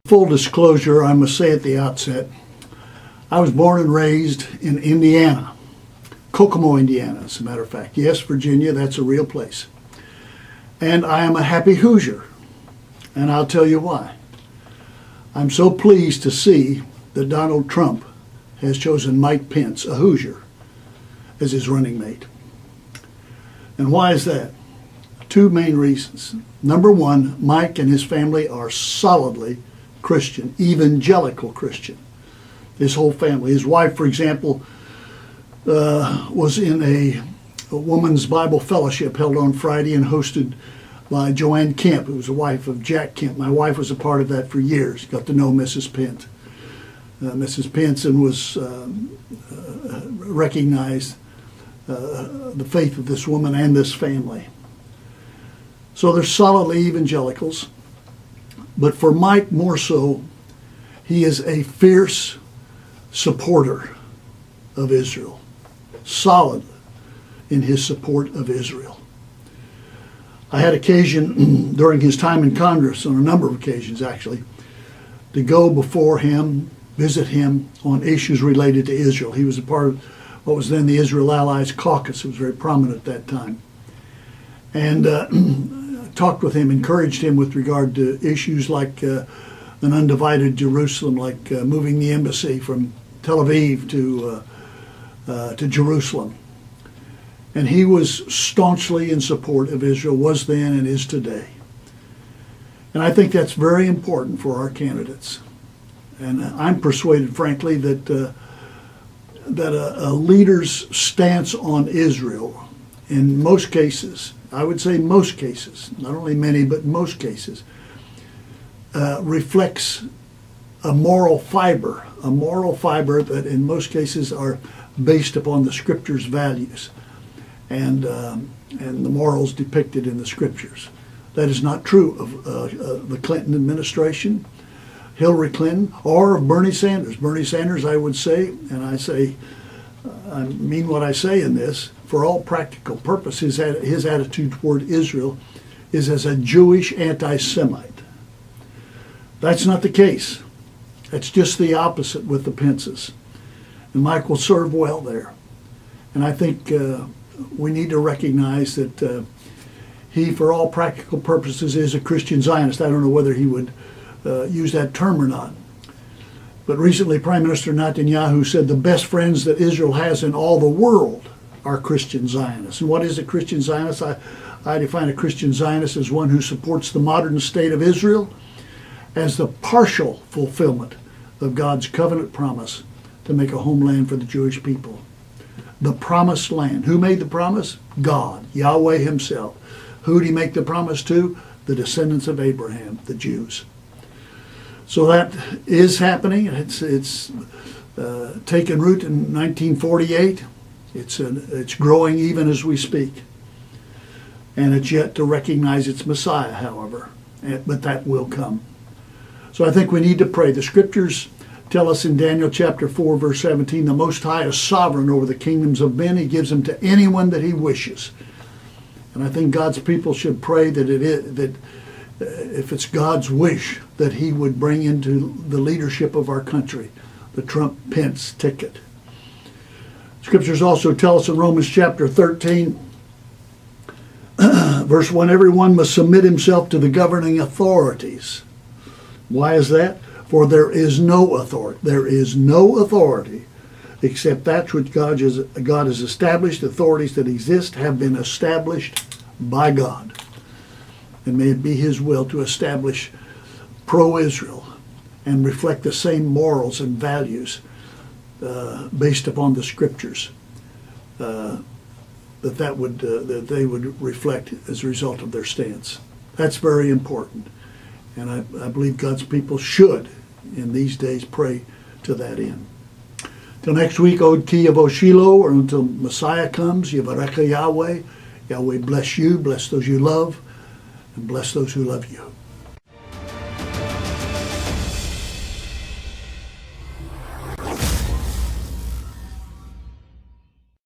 Full disclosure, I must say at the outset, I was born and raised in Indiana, Kokomo, Indiana, as a matter of fact. Yes, Virginia, that's a real place. And I am a happy Hoosier, and I'll tell you why. I'm so pleased to see that Donald Trump has chosen Mike Pence, a Hoosier, as his running mate. And why is that? Two main reasons. Number one, Mike and his family are solidly Christian, evangelical Christian. His whole family. His wife, for example, was in a woman's Bible fellowship held on Friday and hosted by Joanne Kemp, who was the wife of Jack Kemp. My wife was a part of that for years. Got to know Mrs. Pence. Mrs. Pence and was recognized the faith of this woman and this family. So they're solidly evangelicals. But for Mike more so, he is a fierce supporter of Israel. Solid in his support of Israel. I had occasion during his time in Congress, on a number of occasions actually, to go before him, visit him on issues related to Israel. He was a part of what was then the Israel Allies Caucus. It was very prominent at that time. And talked with him, encouraged him with regard to issues like an undivided Jerusalem, like moving the embassy from Tel Aviv to Jerusalem. And he was staunchly in support of Israel, was then and is today. And I think that's very important for our candidates. And I'm persuaded, frankly, that a leader's stance on Israel, in most cases, I would say most cases, not only many, but most cases, reflects a moral fiber that in most cases are based upon the Scripture's values and the morals depicted in the Scriptures. That is not true of the Clinton administration, Hillary Clinton, or of Bernie Sanders. Bernie Sanders, I would say, and I mean what I say in this, for all practical purposes, his attitude toward Israel is as a Jewish anti-Semite. That's not the case. That's just the opposite with the Pences. And Mike will serve well there. And I think we need to recognize that he, for all practical purposes, is a Christian Zionist. I don't know whether he would use that term or not. But recently, Prime Minister Netanyahu said the best friends that Israel has in all the world are Christian Zionists. And what is a Christian Zionist? I define a Christian Zionist as one who supports the modern state of Israel as the partial fulfillment of God's covenant promise to make a homeland for the Jewish people. The promised land. Who made the promise? God, Yahweh himself. Who did he make the promise to? The descendants of Abraham, the Jews. So that is happening. It's taken root in 1948. It's growing even as we speak. And it's yet to recognize its Messiah, however. But that will come. So I think we need to pray. The Scriptures tell us in Daniel chapter 4, verse 17, the Most High is sovereign over the kingdoms of men. He gives them to anyone that he wishes. And I think God's people should pray that if it's God's wish, that he would bring into the leadership of our country the Trump-Pence ticket. Scriptures also tell us in Romans chapter 13, verse 1, everyone must submit himself to the governing authorities. Why is that? For there is no authority. There is no authority except that which God has established. Authorities that exist have been established by God. And may it be his will to establish pro-Israel and reflect the same morals and values based upon the Scriptures that they would reflect as a result of their stance. That's very important. And I believe God's people should, in these days, pray to that end. Till next week, Od Ki Yavo Shiloh, or until Messiah comes, Yivarecha Yahweh. Yahweh bless you, bless those you love, and bless those who love you.